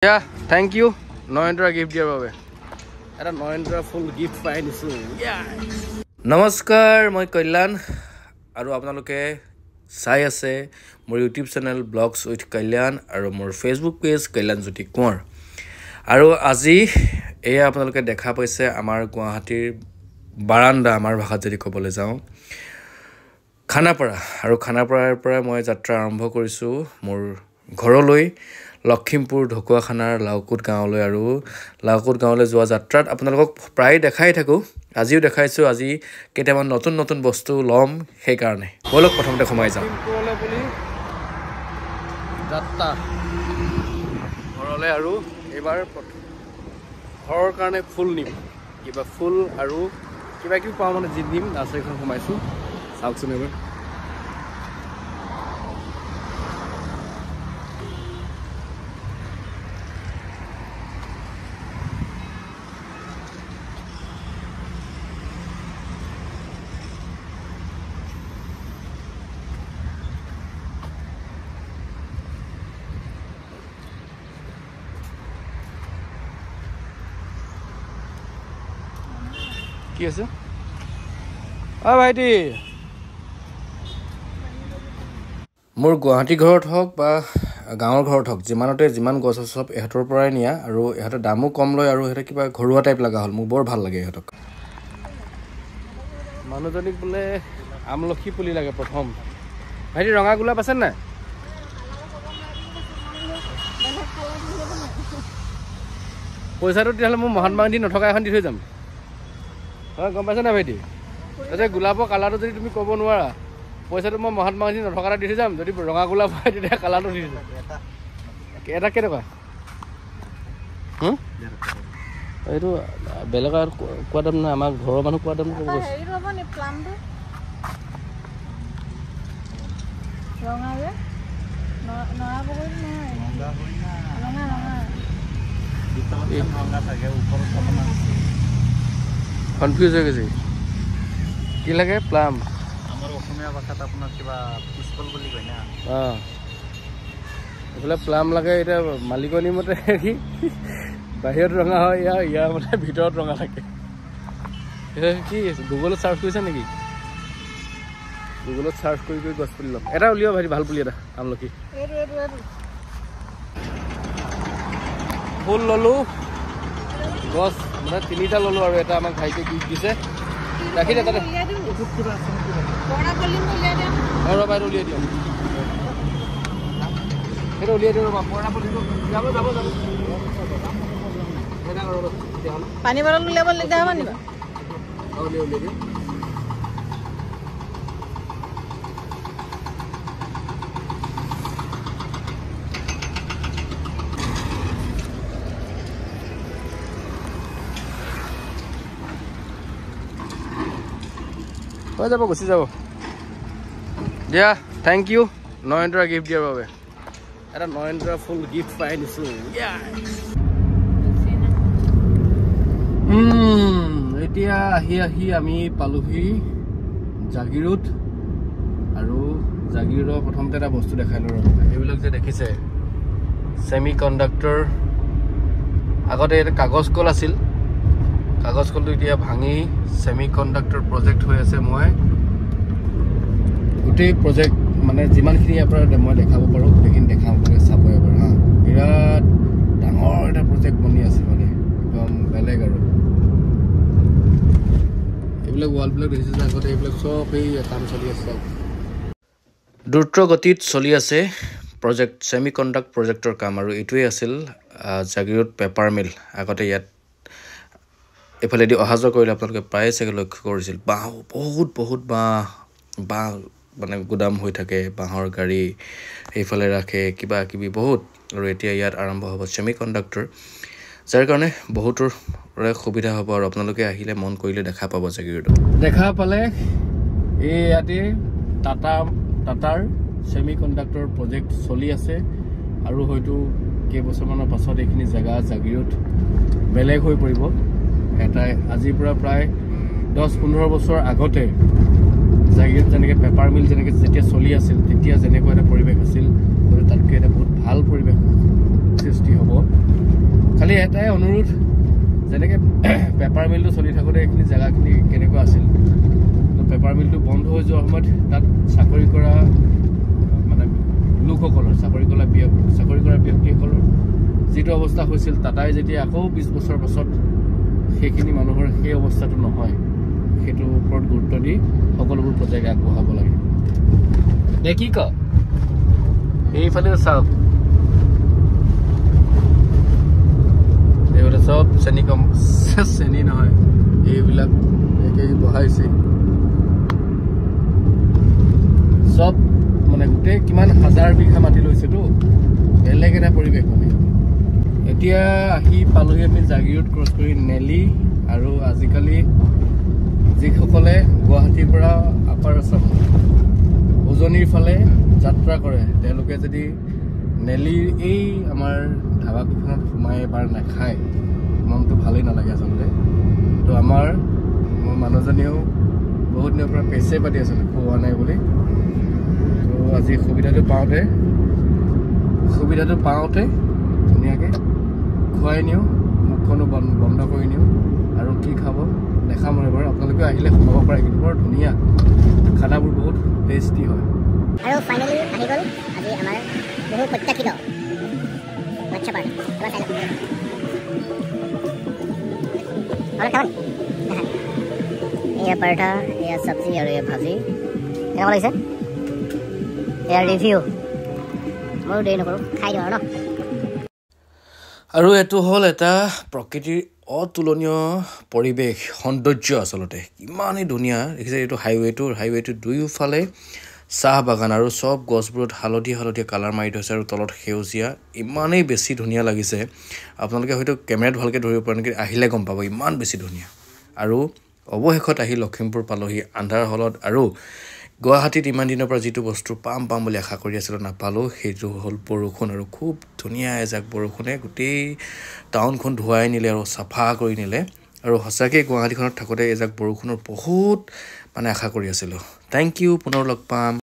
Yeah, thank you. Noendra gift diar babe. Eta Noendra full gift pai nisu. Yeah. Namaskar, moi Kalyan aru apnaloke sai ase mor YouTube channel Blogs with Kalyan aru mor Facebook page Kalyan Jyoti Kumar. Aru aji eya apnaloke dekha paise amar Guwahatir baranda amar bhasha jodi kobole jao. Khanapara aru Khanaparar pora moi jatra arambho korisu mor ঘৰলৈ লক্ষিমপুৰ ঢকুৱাখানাৰ লাউকুট গাঁৱলৈ আৰু লাউকুট গাঁৱলৈ যোৱা যাত্ৰাত আপোনালোকক প্ৰায় দেখাই থাকো আজিও দেখাইছো আজি কেইটামান নতুন নতুন বস্তু লম সেই কাৰণে বলক প্ৰথমতে সোমাই যাওঁ যাত্ৰা ঘৰলৈ আৰু এবাৰ ঘৰৰ কাৰণে ফুল নিম কিবা ফুল আৰু কিবা কিবি পাওঁ মানে যি নিম নাৰ্চাৰীখন সোমাইছো চাওকচোন এবাৰ কি আছে আ ভাইটি মোৰ গুৱাহাটী ঘৰত হওক বা গাঁৱৰ ঘৰত হওক যিমানতে যিমান গছ আছে সব এহতৰ পৰাই নিয়া আৰু এহতৰ দামো কম লয় আৰু এটা কিবা ঘৰুৱা টাইপ লাগা হল মোৰ বৰ ভাল লাগে এহতক মানুহজনিক বলে আমলখি পুলি লাগে প্ৰথম ভাইটি ৰঙা গোলাপ আছে না পইচাটো দিলে মই মহাত্মা গান্ধী নথকা এখন দি থৈ যাম গম পাইছা না ভাইটি তাতে গোলাপৰ কালাৰটো যদি তুমি ক'ব নোৱাৰা পইচাটো মই মহাত্মা গান্ধী নথকা দি থৈ যাম যদি ৰঙা গোলাপ হয় তেতিয়া কালাৰটো দি থৈ যাম এটা কেনেকুৱা এইটো বেলেগ আৰু কোৱা দাম নাই আমাৰ ঘৰৰ মানুহ কোৱা দাম ক'ব কৈছে কনফিউজ হৈ গৈছে কি লাগে প্লাম আমাৰ অসমীয়া ভাষাত আপোনাৰ কিবা পিছকল বুলি কয় না এইফালে প্লাম লাগে এটা মালিকনী মতে কি বাহিৰত ৰঙা হয় ইয়াৰ মানে ভিতৰত ৰঙা থাকে কি গুগলত চাৰ্চ কৰিছা নেকি গুগলত চাৰ্চ কৰি কৰি গছ পুলি ল'ম এটা উলিয়াও ভাই ভাল পুলি এটা আমলখি ফুল ললো গছ মানে তিনিটা ললো আৰু এটা আমাক ভাইকে গিফ্ট দিছে ৰাখি দে তাতে বৰা বাইৰ উলিয়াই দিওঁ সেইটো উলিয়াই দিওঁ ৰবা বৰা পুলিটো যাব পানী বটল উলিয়াব দিগদাৰ হ'ব নেকি উলিয়াই দিওঁ হৈ যাব গুচি যাব দিয়া থেংক ইউ নয়নদ্ৰা গিফ্ট দিয়াৰ বাবে এটা নয়নদ্ৰা ফুল গিফ্ট পাই নিছো এতিয়া আহি আমি পালোহি জাগিৰোড আৰু জাগিৰোডৰ প্ৰথমতে এটা বস্তু দেখাই লওঁ এইবিলাক যে দেখিছে সেমি কণ্ডাক্টৰ আগতে এটা কাগজ কল আছিল কাগজ কলটো এতিয়া ভাঙি সেমি কণ্ডাক্টৰ প্ৰজেক্ট হৈ আছে মই গোটেই প্ৰজেক্ট মানে যিমানখিনি আপোনাৰ মই দেখাব পাৰোঁ গোটেইখিনি দেখাম আপোনালোকে চাব এবাৰ হা বিৰাট ডাঙৰ এটা প্ৰজেক্ট বনি আছে মানে একদম বেলেগ আৰু এইবিলাক ৱালবিলাক দেখিছে যে আগতে এইবিলাক চব এই কাম চলি আছে দ্ৰুত গতিত চলি আছে প্ৰজেক্ট সেমি কণ্ডাক্ট প্ৰজেক্টৰ কাম আৰু এইটোৱে আছিল জাগিৰোড পেপাৰ মিল আগতে ইয়াত এফালেদি অহা যোৱা কৰিলে আপোনালোকে প্ৰায়ে চাগে লক্ষ্য কৰিছিল বাঁহ বহুত বাঁহ মানে গুদাম হৈ থাকে বাঁহৰ গাড়ী এইফালে ৰাখে কিবা কিবি বহুত আৰু এতিয়া ইয়াত আৰম্ভ হ'ব সেমি কণ্ডাক্টৰ যাৰ কাৰণে বহুতৰ সুবিধা হ'ব আৰু আপোনালোকে আহিলে মন কৰিলে দেখা পাব জাগিৰোডত দেখা পালে এই ইয়াতে টাটাৰ সেমি কণ্ডাক্টৰ প্ৰজেক্ট চলি আছে আৰু হয়তো কেইবছৰমানৰ পাছত এইখিনি জেগা জাগিৰোড বেলেগ হৈ পৰিব এটা আজিৰ পৰা প্ৰায় 10-15 বছৰ আগতে জাগিৰোড যেনেকৈ পেপাৰ মিল যেনেকৈ যেতিয়া চলি আছিল তেতিয়া যেনেকুৱা এটা পৰিৱেশ আছিল তাতকৈ এটা বহুত ভাল পৰিৱেশ সৃষ্টি হ'ব খালি এটাই অনুৰোধ যেনেকৈ পেপাৰ মিলটো চলি থাকোঁতে এইখিনি জেগাখিনি কেনেকুৱা আছিল তো পেপাৰ মিলটো বন্ধ হৈ যোৱাৰ সময়ত তাত চাকৰি কৰা মানে লোকসকলৰ চাকৰি কৰা ব্যক্তিসকলৰ যিটো অৱস্থা হৈছিল টাটাই যেতিয়া আকৌ 20 বছৰ পাছত সেইখিনি মানুহৰ সেই অৱস্থাটো নহয় সেইটোৰ ওপৰত গুৰুত্ব দি সকলোবোৰ প্ৰজেক্ট আগবঢ়াব লাগে দে কি ক এইফালে চাওক এইবিলাক সব শ্ৰেণী নহয় এইবিলাক একেই বহাইছে সব মানে গোটেই কিমান হাজাৰ বিঘা মাটি লৈছেতো বেলেগ এটা পৰিৱেশ মানে এতিয়া আহি পালোহি আমি জাগিৰোড ক্ৰছ কৰি নেলি আৰু আজিকালি যিসকলে গুৱাহাটীৰ পৰা আপাৰ আছাম উজনিৰ ফালে যাত্ৰা কৰে তেওঁলোকে যদি নেলিৰ এই আমাৰ ধাবাকেইখনত সোমাই এবাৰ নাখায় মনটো ভালেই নালাগে আচলতে তো মোৰ মানুহজনীয়েও বহুত দিনৰ পৰা পেচে পাতি আছিলে খোৱা নাই বুলি তো আজি সুবিধাটো পাওঁতে ধুনীয়াকৈ খুৱাই নিওঁ মুখখনো বন্ধ কৰি নিওঁ আৰু কি খাব দেখাম এবাৰ আপোনালোকে আহিলে সোমাব পাৰে কিন্তু বৰ ধুনীয়া খানাবোৰ বহুত টেষ্টি হয় আৰু ফাইনেলি আহি গ'ল আজি আমাৰ বহু প্ৰত্যাশিত মাছা পাৰ্ট এবাৰ চাই লওক এয়া পৰঠা এয়া চব্জি আৰু এয়া ভাজি কেনেকুৱা লাগিছে এয়া ৰিভিউ ময়ো দেৰি নকৰোঁ খাই দিওঁ আৰু ন আৰু এইটো হ'ল এটা প্ৰকৃতিৰ অতুলনীয় পৰিৱেশ সৌন্দৰ্য আচলতে ইমানেই ধুনীয়া দেখিছে এইটো হাইৱেটোৰ দুয়োফালে চাহ বাগান আৰু সব গছবোৰত হালধীয়া কালাৰ মাৰি থৈছে আৰু তলত সেউজীয়া ইমানেই বেছি ধুনীয়া লাগিছে আপোনালোকে হয়তো কেমেৰাত ভালকৈ ধৰিব পাৰে নেকি আহিলে গম পাব ইমান বেছি ধুনীয়া আৰু অৱশেষত আহি লখিমপুৰ পালোহি আন্ধাৰ হলত আৰু গুৱাহাটীত ইমান দিনৰ পৰা যিটো বস্তু পাম বুলি আশা কৰি আছিলোঁ নাপালোঁ সেইটো হ'ল বৰষুণ আৰু খুব ধুনীয়া এজাক বৰষুণে গোটেই টাউনখন ধুৱাই নিলে আৰু চাফা কৰি নিলে আৰু সঁচাকৈ গুৱাহাটীখনত থাকোঁতে এজাক বৰষুণৰ বহুত মানে আশা কৰি আছিলোঁ থেংক ইউ পুনৰ লগ পাম